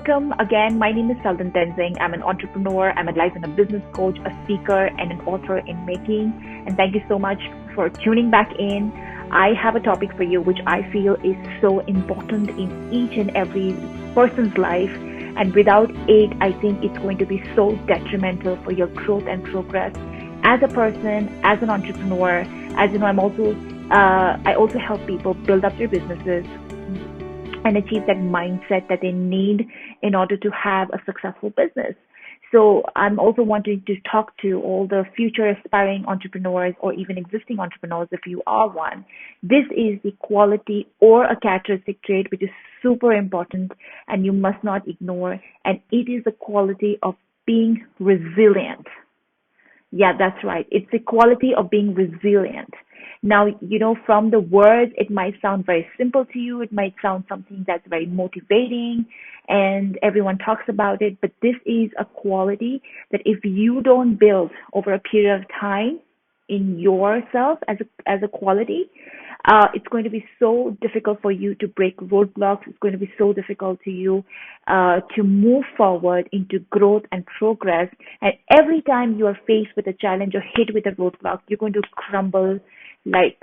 Welcome again. My name is Seldon Tenzing. I'm an entrepreneur, I'm a life and a business coach, a speaker, and an author in making. And thank you so much for tuning back in. I have a topic for you which I feel is so important in each and every person's life. And without it, I think it's going to be so detrimental for your growth and progress as a person, as an entrepreneur. As you know, I also help people build up their businesses and achieve that mindset that they need in order to have a successful business. So I'm also wanting to talk to all the future aspiring entrepreneurs or even existing entrepreneurs if you are one. This is the quality or a characteristic trait which is super important and you must not ignore, and it is the quality of being resilient. Yeah, that's right. It's the quality of being resilient. Now, from the words, it might sound very simple to you. It might sound something that's very motivating and everyone talks about it. But this is a quality that if you don't build over a period of time in yourself as a quality, it's going to be so difficult for you to break roadblocks. It's going to be so difficult to you to move forward into growth and progress. And every time you are faced with a challenge or hit with a roadblock, you're going to crumble like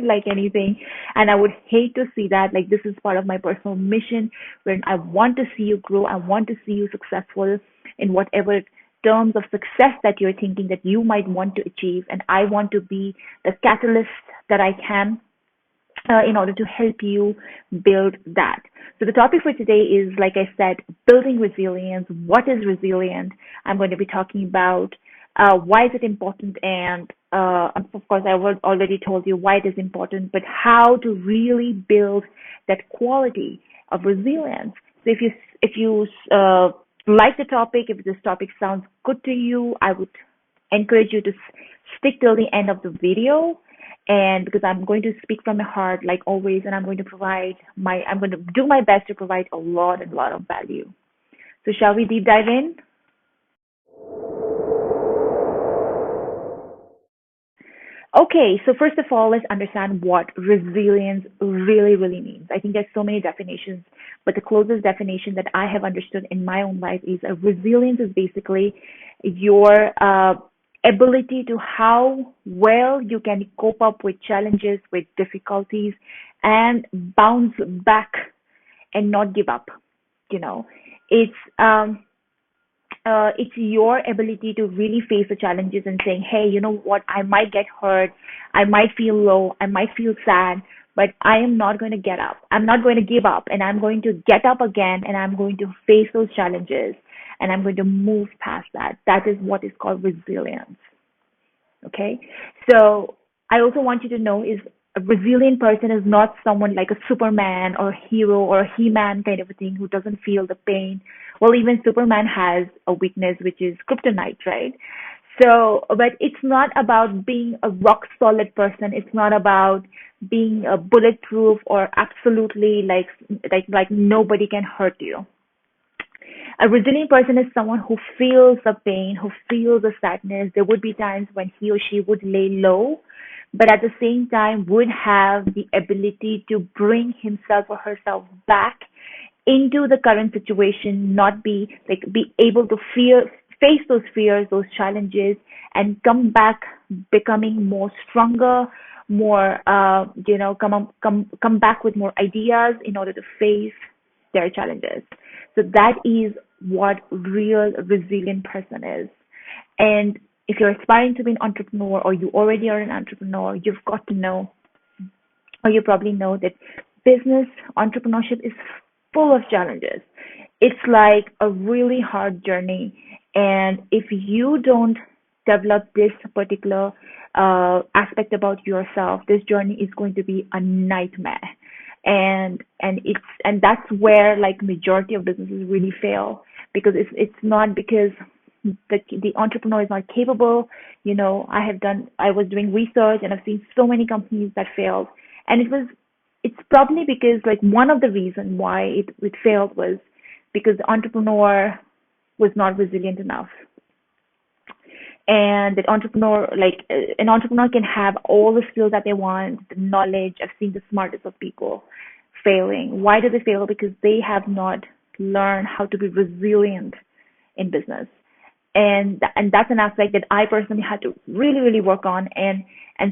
like anything. And I would hate to see that. Like, this is part of my personal mission when I want to see you grow. I want to see you successful in whatever terms of success that you're thinking that you might want to achieve. And I want to be the catalyst that I can in order to help you build that. So the topic for today is, like I said, building resilience. What is resilient? I'm going to be talking about why is it important, and of course, I already told you why it is important, but how to really build that quality of resilience. So if you like the topic, if this topic sounds good to you, I would encourage you to stick till the end of the video. And because I'm going to speak from my heart, like always, and I'm going to do my best to provide a lot of value. So shall we deep dive in? Okay, so first of all, let's understand what resilience really means. I think there's so many definitions, but the closest definition that I have understood in my own life is resilience is basically your ability to how well you can cope up with challenges, with difficulties, and bounce back and not give up. You know, it's um, it's your ability to really face the challenges and saying, hey, you know what, I might get hurt, I might feel low, I might feel sad, but I am not going to get up. I'm not going to give up, and I'm going to get up again, and I'm going to face those challenges, and I'm going to move past that. That is what is called resilience. Okay. So I also want you to know is a resilient person is not someone like a Superman or a hero or a He-Man kind of a thing who doesn't feel the pain. Well, even Superman has a weakness, which is kryptonite, right? So, but it's not about being a rock solid person. It's not about being a bulletproof or absolutely like nobody can hurt you. A resilient person is someone who feels the pain, who feels the sadness. There would be times when he or she would lay low, but at the same time would have the ability to bring himself or herself back into the current situation, not be able to face those fears, those challenges, and come back becoming more stronger, more come back with more ideas in order to face their challenges. So that is what real resilient person is. And if you're aspiring to be an entrepreneur or you already are an entrepreneur, you've got to know, or you probably know that business entrepreneurship is full of challenges. It's like a really hard journey. And if you don't develop this particular aspect about yourself, this journey is going to be a nightmare. And that's where like majority of businesses really fail, because it's not because the entrepreneur is not capable. I was doing research and I've seen so many companies that failed, and it's probably because like one of the reasons why it failed was because the entrepreneur was not resilient enough. And that an entrepreneur can have all the skills that they want, the knowledge. I've seen the smartest of people failing. Why do they fail? Because they have not learn how to be resilient in business. And that's an aspect that I personally had to really work on, and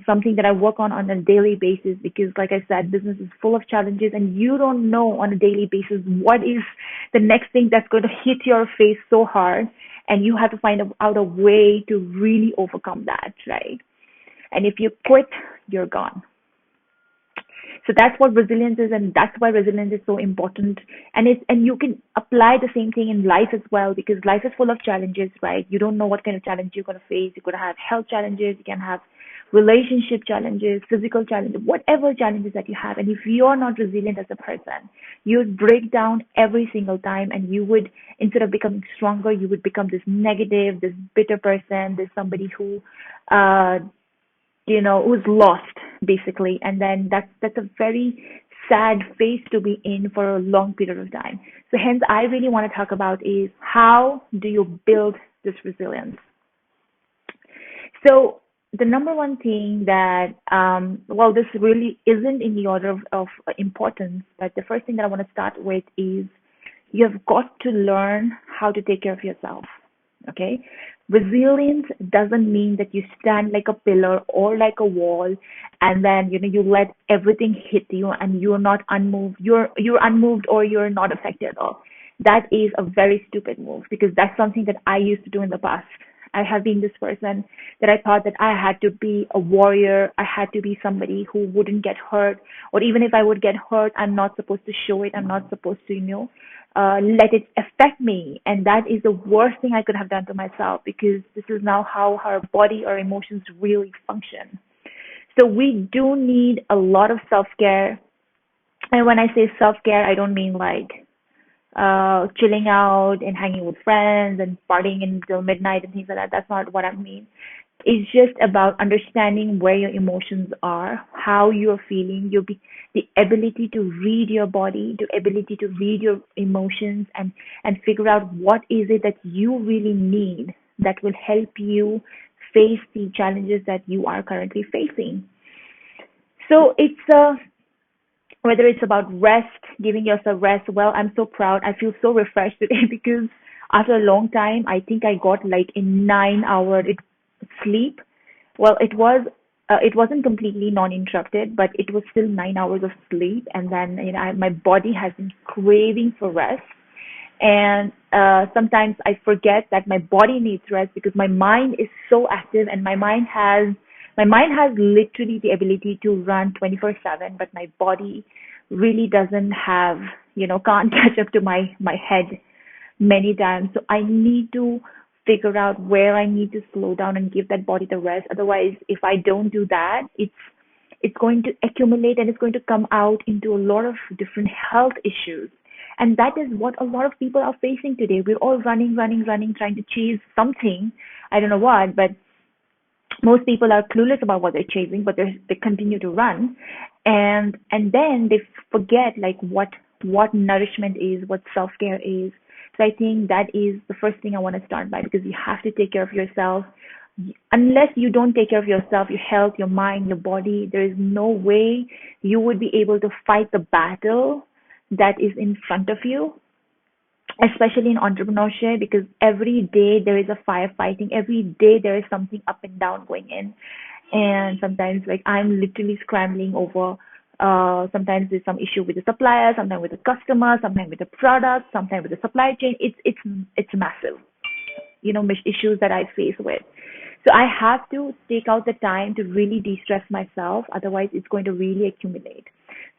something that I work on a daily basis, because like I said, business is full of challenges and you don't know on a daily basis what is the next thing that's going to hit your face so hard, and you have to find out a way to really overcome that, right? And if you quit, you're gone. So that's what resilience is, and that's why resilience is so important. And you can apply the same thing in life as well, because life is full of challenges, right? You don't know what kind of challenge you're going to face. You're going to have health challenges, you can have relationship challenges, physical challenges, whatever challenges that you have. And if you're not resilient as a person, you would break down every single time, and you would, instead of becoming stronger, you would become this negative, this bitter person, this somebody who who's lost basically. And then that's a very sad phase to be in for a long period of time. So hence I really want to talk about is how do you build this resilience. So the number one thing that this really isn't in the order of importance, but the first thing that I want to start with is you have got to learn how to take care of yourself. Okay, resilience doesn't mean that you stand like a pillar or like a wall, and then you let everything hit you and you're not unmoved. You're unmoved, or you're not affected at all. That is a very stupid move, because that's something that I used to do in the past. I have been this person that I thought that I had to be a warrior. I had to be somebody who wouldn't get hurt, or even if I would get hurt, I'm not supposed to show it. I'm not supposed to, let it affect me. And that is the worst thing I could have done to myself, because this is now how our body or emotions really function. So we do need a lot of self-care. And when I say self-care, I don't mean like chilling out and hanging with friends and partying until midnight and things like that. That's not what I mean. It's just about understanding where your emotions are, how you're feeling, the ability to read your body, the ability to read your emotions, and figure out what is it that you really need that will help you face the challenges that you are currently facing. So it's whether it's about rest, giving yourself rest. Well, I'm so proud. I feel so refreshed today because after a long time, I think I got like a 9 hour sleep. Well, it wasn't completely non-interrupted, but it was still 9 hours of sleep. And then, my body has been craving for rest. And sometimes I forget that my body needs rest because my mind is so active, and my mind has literally the ability to run 24/7, but my body really doesn't have, can't catch up to my head many times. So I need to figure out where I need to slow down and give that body the rest. Otherwise, if I don't do that, it's going to accumulate, and it's going to come out into a lot of different health issues. And that is what a lot of people are facing today. We're all running, trying to chase something. I don't know what, but most people are clueless about what they're chasing, but they continue to run, and then they forget like what nourishment is, what self-care is. So I think that is the first thing I want to start by, because you have to take care of yourself. Unless you don't take care of yourself, your health, your mind, your body, there is no way you would be able to fight the battle that is in front of you, especially in entrepreneurship, because every day there is a firefighting. Every day there is something up and down going in. And sometimes like I'm literally scrambling over, sometimes there's some issue with the supplier, sometimes with the customer, sometimes with the product, sometimes with the supply chain. It's massive, issues that I face with. So I have to take out the time to really de-stress myself. Otherwise, it's going to really accumulate.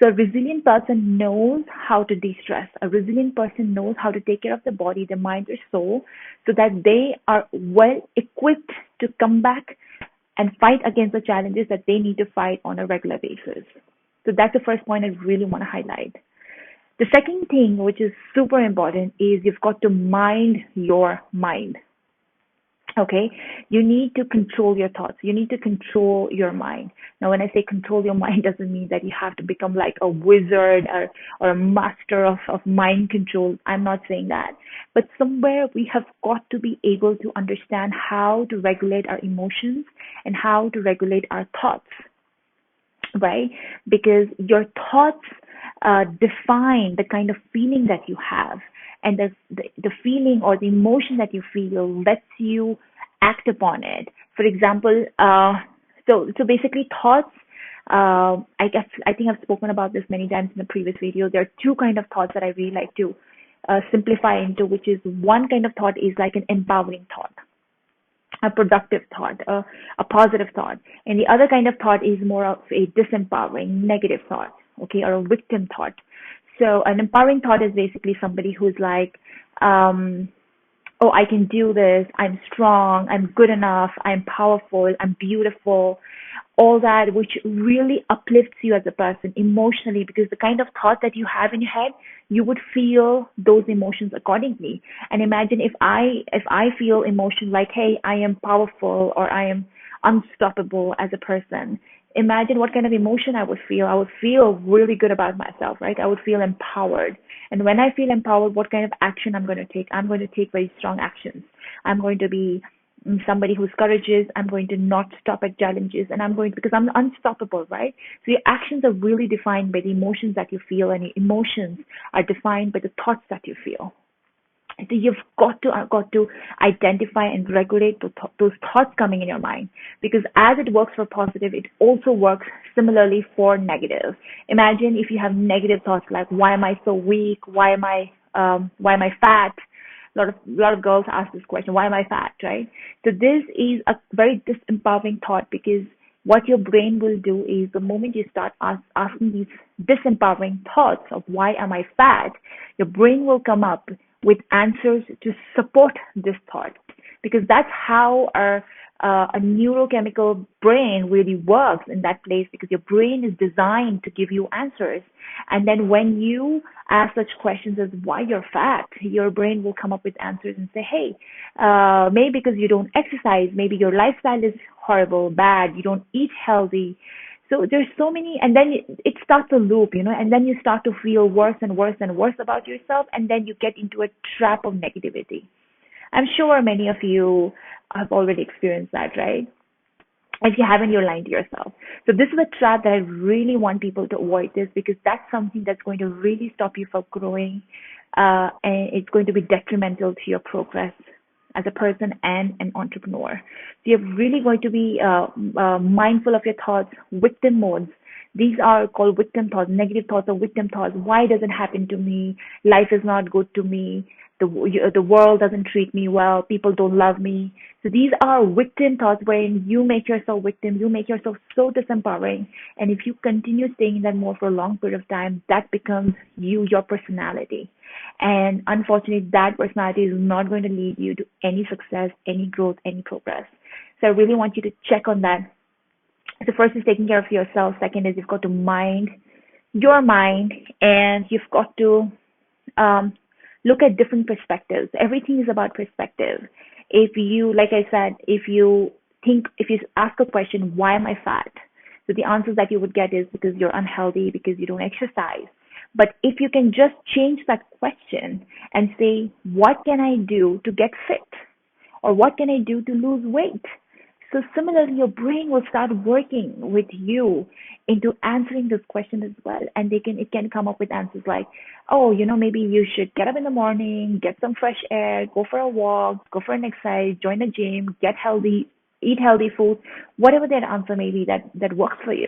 So a resilient person knows how to de-stress. A resilient person knows how to take care of the body, the mind, their soul, so that they are well equipped to come back and fight against the challenges that they need to fight on a regular basis. So that's the first point I really want to highlight. The second thing, which is super important, is you've got to mind your mind. Okay, you need to control your thoughts. You need to control your mind. Now, when I say control your mind, doesn't mean that you have to become like a wizard or a master of mind control. I'm not saying that. But somewhere we have got to be able to understand how to regulate our emotions and how to regulate our thoughts, right? Because your thoughts define the kind of feeling that you have. and the feeling or the emotion that you feel lets you act upon it. For example, so basically thoughts. I think I've spoken about this many times in the previous video. There are two kind of thoughts that I really like to simplify into, which is one kind of thought is like an empowering thought, a productive thought, a positive thought. And the other kind of thought is more of a disempowering, negative thought, okay, or a victim thought. So an empowering thought is basically somebody who's like, oh, I can do this, I'm strong, I'm good enough, I'm powerful, I'm beautiful, all that, which really uplifts you as a person emotionally, because the kind of thought that you have in your head, you would feel those emotions accordingly. And imagine if I feel emotions like, hey, I am powerful or I am unstoppable as a person. Imagine what kind of emotion I would feel. I would feel really good about myself, right? I would feel empowered. And when I feel empowered, what kind of action I'm going to take? I'm going to take very strong actions. I'm going to be somebody who's courageous. I'm going to not stop at challenges, and I'm going to, because I'm unstoppable, right? So your actions are really defined by the emotions that you feel, and your emotions are defined by the thoughts that you feel. So you've got to identify and regulate those thoughts coming in your mind, because as it works for positive, it also works similarly for negative. Imagine if you have negative thoughts like, why am I so weak? Why am I fat? A lot of girls ask this question, why am I fat, right? So this is a very disempowering thought, because what your brain will do is the moment you start asking these disempowering thoughts of why am I fat, your brain will come up with answers to support this thought, because that's how a neurochemical brain really works in that place, because your brain is designed to give you answers. And then when you ask such questions as why you're fat, your brain will come up with answers and say, hey, maybe because you don't exercise, maybe your lifestyle is horrible, bad, you don't eat healthy. So there's so many, and then it starts a loop, and then you start to feel worse and worse and worse about yourself, and then you get into a trap of negativity. I'm sure many of you have already experienced that, right? If you haven't, you're lying to yourself. So this is a trap that I really want people to avoid this, because that's something that's going to really stop you from growing, and it's going to be detrimental to your progress as a person and an entrepreneur. So you're really going to be mindful of your thoughts, victim modes. These are called victim thoughts, negative thoughts or victim thoughts. Why does it happen to me? Life is not good to me. The world doesn't treat me well. People don't love me. So these are victim thoughts wherein you make yourself victim. You make yourself so disempowering. And if you continue staying in that mode for a long period of time, that becomes you, your personality. And unfortunately, that personality is not going to lead you to any success, any growth, any progress. So I really want you to check on that. So first is taking care of yourself. Second is you've got to mind your mind, and you've got to look at different perspectives. Everything is about perspective. If you, like I said, if you ask a question, why am I fat? So the answers that you would get is because you're unhealthy, because you don't exercise. But if you can just change that question and say, what can I do to get fit? Or what can I do to lose weight? So similarly, your brain will start working with you into answering this question as well. And it can come up with answers like, oh, maybe you should get up in the morning, get some fresh air, go for a walk, go for an exercise, join a gym, get healthy, eat healthy food, whatever that answer may be that works for you.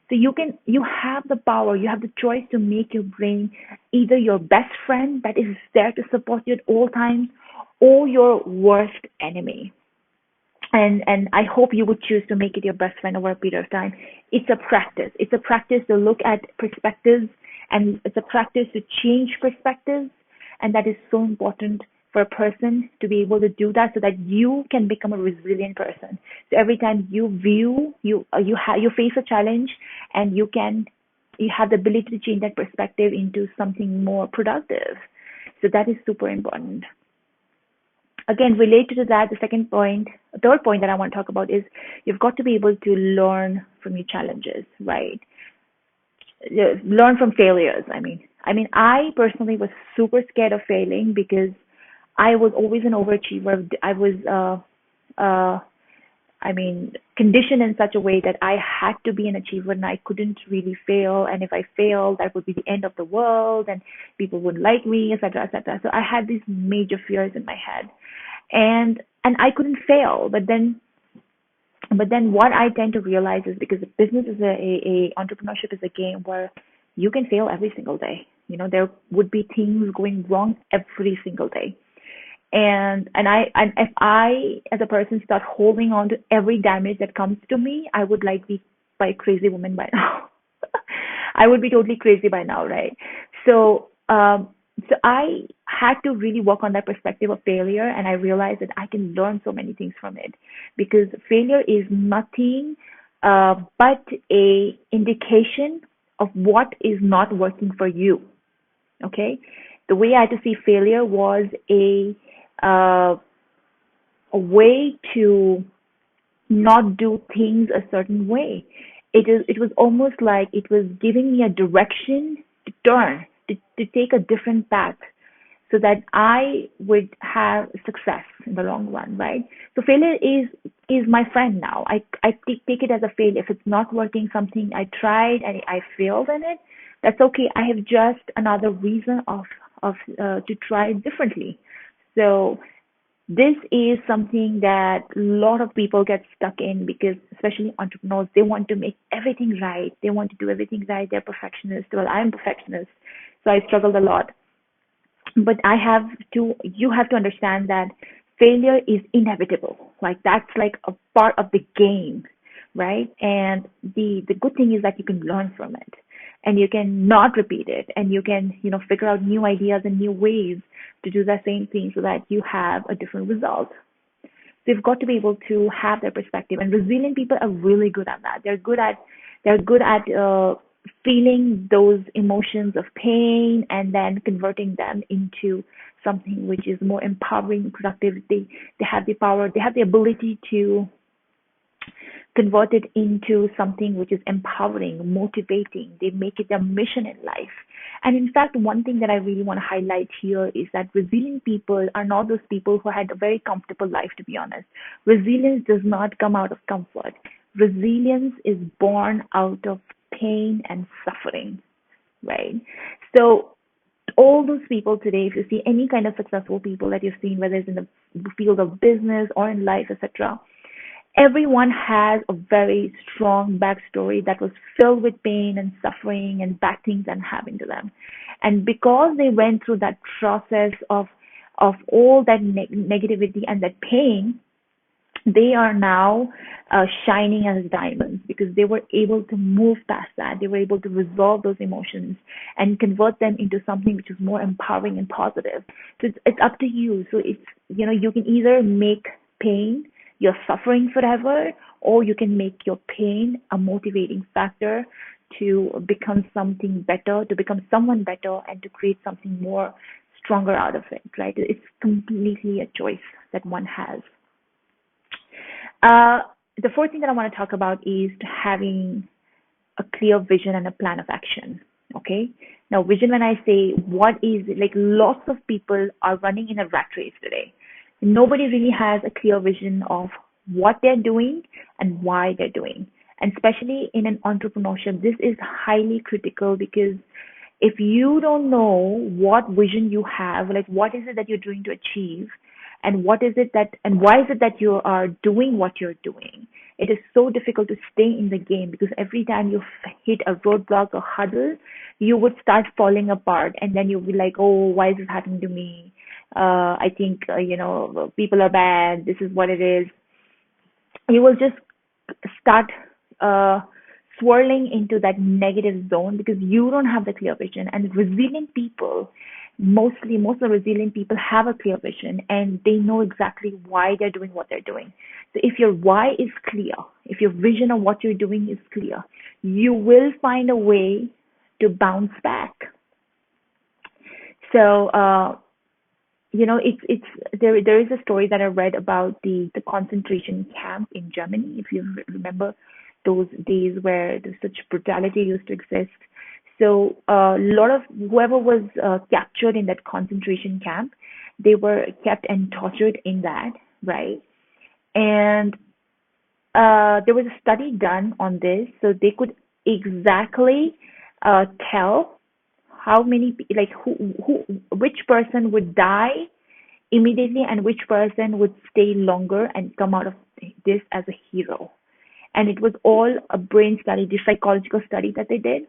So you have the power, you have the choice to make your brain either your best friend that is there to support you at all times, or your worst enemy. And I hope you would choose to make it your best friend over a period of time. It's a practice. It's a practice to look at perspectives, and it's a practice to change perspectives. And that is so important for a person to be able to do that, so that you can become a resilient person. So every time you face a challenge, and you have the ability to change that perspective into something more productive. So that is super important. Again, related to that, the third point that I want to talk about is you've got to be able to learn from your challenges, right? Learn from failures. I personally was super scared of failing, because I was always an overachiever. conditioned in such a way that I had to be an achiever and I couldn't really fail. And if I failed, that would be the end of the world and people wouldn't like me, etc., etc. So I had these major fears in my head, and I couldn't fail. But then what I tend to realize is, because business is a entrepreneurship is a game where you can fail every single day. There would be things going wrong every single day. And if I as a person start holding on to every damage that comes to me, I would like be by a crazy woman by now. I would be totally crazy by now, right? So so I had to really work on that perspective of failure, and I realized that I can learn so many things from it, because failure is nothing but a indication of what is not working for you. Okay, the way I had to see failure was uh, a way to not do things a certain way. It was almost like it was giving me a direction to turn, to take a different path, so that I would have success in the long run, right? So failure is my friend now. I take it as a failure. If it's not working, something I tried and I failed in it, that's okay. I have just another reason of to try it differently. So this is something that a lot of people get stuck in, because especially entrepreneurs, they want to make everything right. They want to do everything right. They're perfectionists. Well, I'm a perfectionist, so I struggled a lot. But you have to understand that failure is inevitable. Like, that's like a part of the game, right? And the good thing is that you can learn from it, and you can not repeat it, and you can, figure out new ideas and new ways to do the same thing, so that you have a different result. So you've got to be able to have that perspective, and resilient people are really good at that. They're good at feeling those emotions of pain and then converting them into something which is more empowering, productive. They have the power, they have the ability to convert it into something which is empowering, motivating. They make it their mission in life. And in fact, one thing that I really want to highlight here is that resilient people are not those people who had a very comfortable life, to be honest. Resilience does not come out of comfort. Resilience is born out of pain and suffering, right? So all those people today, if you see any kind of successful people that you've seen, whether it's in the field of business or in life, etc., everyone has a very strong backstory that was filled with pain and suffering and bad things that happened to them. And because they went through that process of all that negativity and that pain, they are now shining as diamonds, because they were able to move past that. They were able to resolve those emotions and convert them into something which is more empowering and positive. So it's up to you. So you can either make pain your suffering forever, or you can make your pain a motivating factor to become something better, to become someone better, and to create something more stronger out of it, right? It's completely a choice that one has. Uh, the fourth thing that I want to talk about is having a clear vision and a plan of action. Okay. Now, vision, when I say what is it, like, lots of people are running in a rat race today. Nobody really has a clear vision of what they're doing and why they're doing. And especially in an entrepreneurship, this is highly critical, because if you don't know what vision you have, like what is it that you're doing to achieve, and why is it that you are doing what you're doing, it is so difficult to stay in the game, because every time you hit a roadblock or hurdle, you would start falling apart, and then you'll be like, oh, why is this happening to me? I think, people are bad. This is what it is. You will just start uh, swirling into that negative zone, because you don't have the clear vision. And resilient people, most of the resilient people have a clear vision, and they know exactly why they're doing what they're doing. So if your why is clear, if your vision of what you're doing is clear, you will find a way to bounce back. So, it's there is a story that I read about the concentration camp in Germany. If you remember those days where there's such brutality used to exist. So a lot of whoever was captured in that concentration camp, they were kept and tortured in that, right? And there was a study done on this, so they could exactly tell how many, like which person would die immediately and which person would stay longer and come out of this as a hero. And it was all a brain study, the psychological study that they did.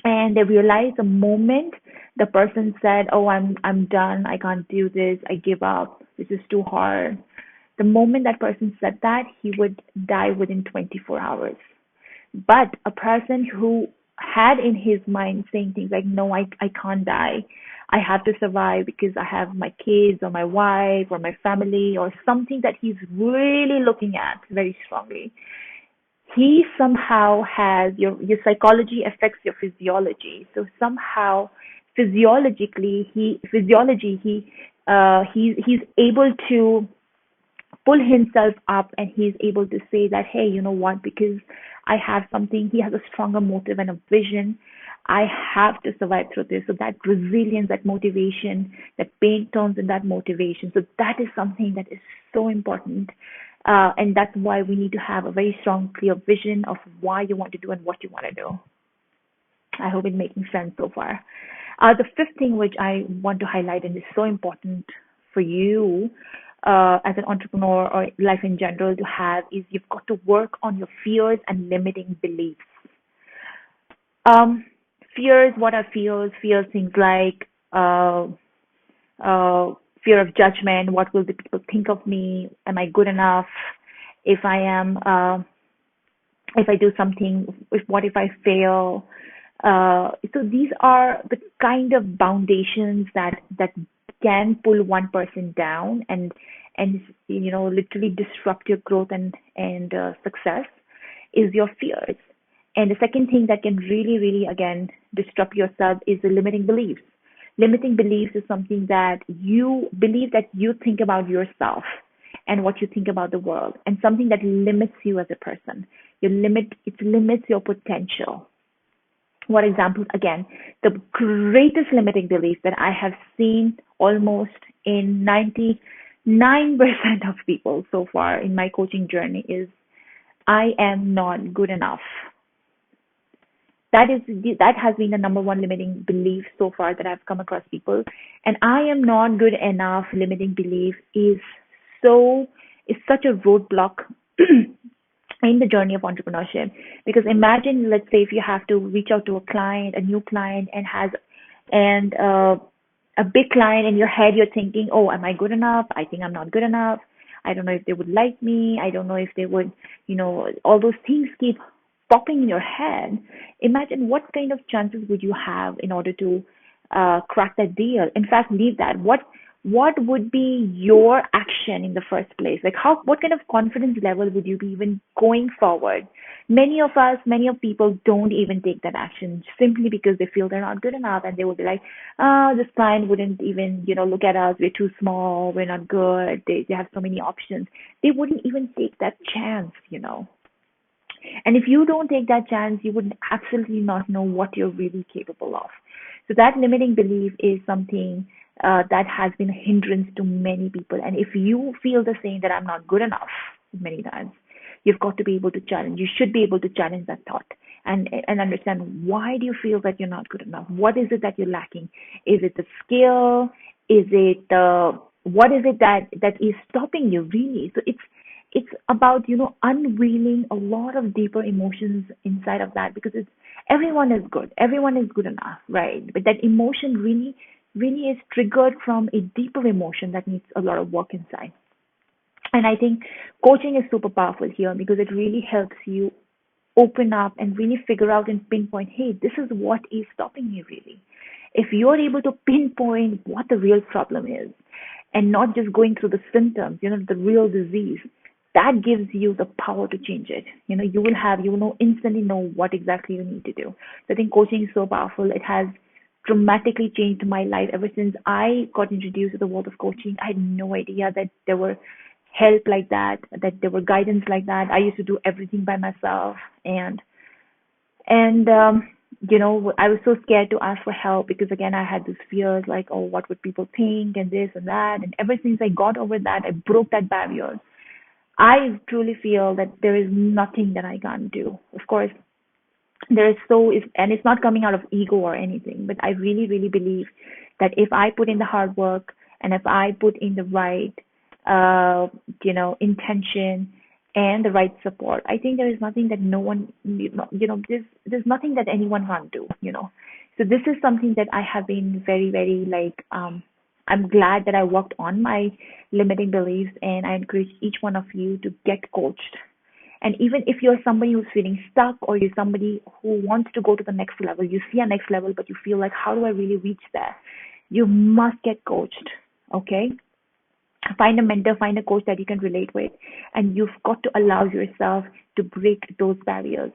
And they realized the moment the person said, "Oh, I'm done. I can't do this. I give up. This is too hard." The moment that person said that, he would die within 24 hours. But a person who had in his mind saying things like, "No, I can't die. I have to survive because I have my kids or my wife or my family," or something that he's really looking at very strongly, he somehow has your psychology affects your physiology. So somehow he's able to pull himself up, and he's able to say that, "Hey, you know what, because I have something," he has a stronger motive and a vision. "I have to survive through this." So that resilience, that motivation, that pain turns in that motivation. So that is something that is so important. And that's why we need to have a very strong, clear vision of why you want to do and what you want to do. I hope it's making sense so far. The fifth thing which I want to highlight and is so important for you as an entrepreneur or life in general to have is you've got to work on your fears and limiting beliefs. Um, Fears, what are fears? Fears, things like uh, fear of judgment. What will the people think of me? Am I good enough? If I am, if I do something, what if I fail? So these are the kind of foundations that can pull one person down and literally disrupt your growth and success is your fears. And the second thing that can really again disrupt yourself is the limiting beliefs. Limiting beliefs is something that you believe that you think about yourself and what you think about the world, and something that limits you as a person. It limits your potential. What examples? Again, the greatest limiting belief that I have seen almost in 99% of people so far in my coaching journey is, "I am not good enough." That has been the number one limiting belief so far that I've come across people. And "I am not good enough" limiting belief so is such a roadblock in the journey of entrepreneurship. Because imagine, let's say, if you have to reach out to a client, a new client, and a big client, in your head you're thinking, "Oh, am I good enough? I think I'm not good enough. I don't know if they would like me. I don't know if they would," all those things keep popping in your head. Imagine what kind of chances would you have in order to crack that deal. In fact, leave that. What would be your action in the first place? Like what kind of confidence level would you be even going forward? Many of people don't even take that action simply because they feel they're not good enough, and they will be like, "Oh, this client wouldn't even, look at us. We're too small. We're not good. They have so many options." They wouldn't even take that chance. And if you don't take that chance, you would absolutely not know what you're really capable of. So that limiting belief is something that has been a hindrance to many people. And if you feel the same, that "I'm not good enough" many times, you've got to be able to challenge. You should be able to challenge that thought and understand, why do you feel that you're not good enough? What is it that you're lacking? Is it the skill? Is it what is it that is stopping you really? So it's about unveiling a lot of deeper emotions inside of that, because it's everyone is good enough, right? But that emotion really is triggered from a deeper emotion that needs a lot of work inside. And I think coaching is super powerful here, because it really helps you open up and really figure out and pinpoint, hey, this is what is stopping me really. If you're able to pinpoint what the real problem is and not just going through the symptoms, the real disease, that gives you the power to change it. You will instantly know what exactly you need to do. So I think coaching is so powerful. It has dramatically changed my life ever since I got introduced to the world of coaching. I had no idea that there were help like that there were guidance like that. I used to do everything by myself, and I was so scared to ask for help, because again, I had these fears like, "Oh, what would people think?" and this and that. And ever since I got over that, I broke that barrier. I truly feel that there is nothing that I can't do. Of course, there is and it's not coming out of ego or anything, but I really, really believe that if I put in the hard work and if I put in the right, intention and the right support, I think there is nothing that no one, there's nothing that anyone can't do. So this is something that I have been very, very I'm glad that I worked on my limiting beliefs, and I encourage each one of you to get coached. And even if you're somebody who's feeling stuck, or you're somebody who wants to go to the next level, you see a next level, but you feel like, how do I really reach there? You must get coached, okay? Find a mentor, find a coach that you can relate with, and you've got to allow yourself to break those barriers,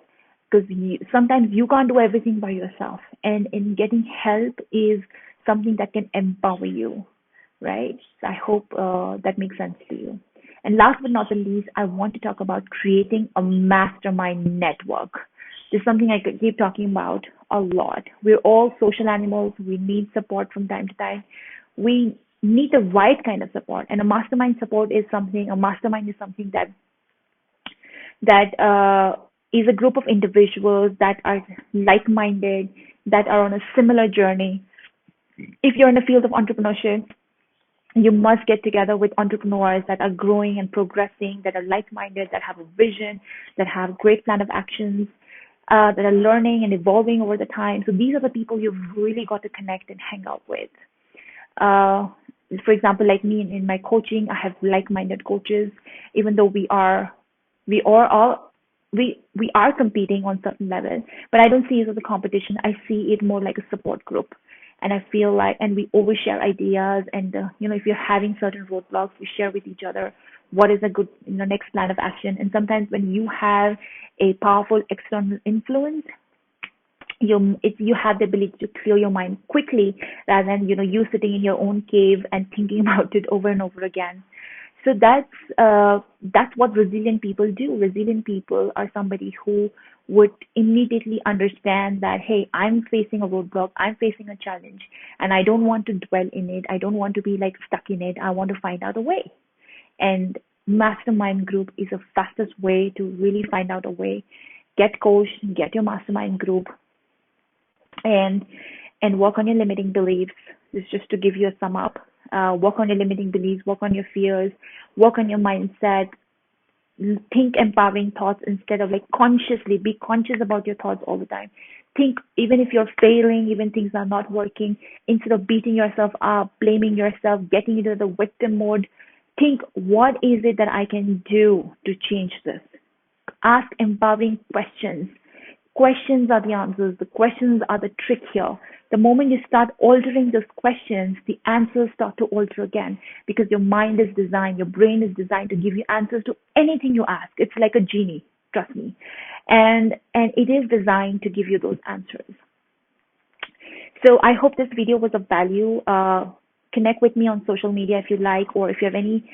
because sometimes you can't do everything by yourself, and in getting help is something that can empower you, right? So I hope that makes sense to you. And last but not the least, I want to talk about creating a mastermind network. This is something I could keep talking about a lot. We're all social animals. We need support from time to time. We need the right kind of support. And a mastermind is something that is a group of individuals that are like-minded, that are on a similar journey. If you're in the field of entrepreneurship, you must get together with entrepreneurs that are growing and progressing, that are like-minded, that have a vision, that have great plan of actions, that are learning and evolving over the time. So these are the people you've really got to connect and hang out with. For example, like me in my coaching, I have like-minded coaches. Even though we are competing on certain levels, but I don't see it as a competition. I see it more like a support group. And I feel like, and we overshare ideas, and if you're having certain roadblocks, we share with each other what is a good next plan of action. And sometimes when you have a powerful external influence, you have the ability to clear your mind quickly, rather than you sitting in your own cave and thinking about it over and over again. So that's what resilient people do. Resilient people are somebody who would immediately understand that, hey, I'm facing a roadblock, I'm facing a challenge, and I don't want to dwell in it. I don't want to be stuck in it. I want to find out a way. And mastermind group is the fastest way to really find out a way. Get coached, get your mastermind group, and work on your limiting beliefs. This is just to give you a sum up. Work on your limiting beliefs, work on your fears, work on your mindset. Think empowering thoughts instead of consciously. Be conscious about your thoughts all the time. Think, even if you're failing, even things are not working, instead of beating yourself up, blaming yourself, getting into the victim mode, think, what is it that I can do to change this? Ask empowering questions. Questions are the answers. The questions are the trick here. The moment you start altering those questions, the answers start to alter again, because your mind is designed, your brain is designed to give you answers to anything you ask. It's like a genie, trust me. And it is designed to give you those answers. So I hope this video was of value. Connect with me on social media if you like, or if you have any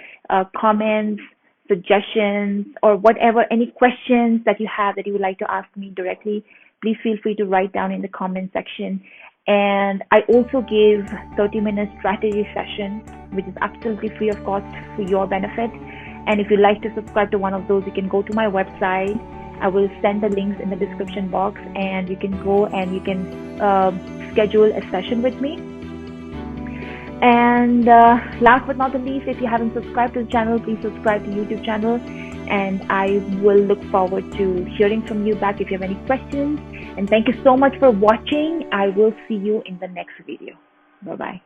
comments, suggestions, or whatever, any questions that you have that you would like to ask me directly, please feel free to write down in the comment section. And I also give 30-minute strategy session, which is absolutely free of cost for your benefit. And if you'd like to subscribe to one of those, you can go to my website. I will send the links in the description box, and you can go and you can schedule a session with me. And last but not the least, if you haven't subscribed to the channel, please subscribe to the YouTube channel. And I will look forward to hearing from you back if you have any questions. And thank you so much for watching. I will see you in the next video. Bye-bye.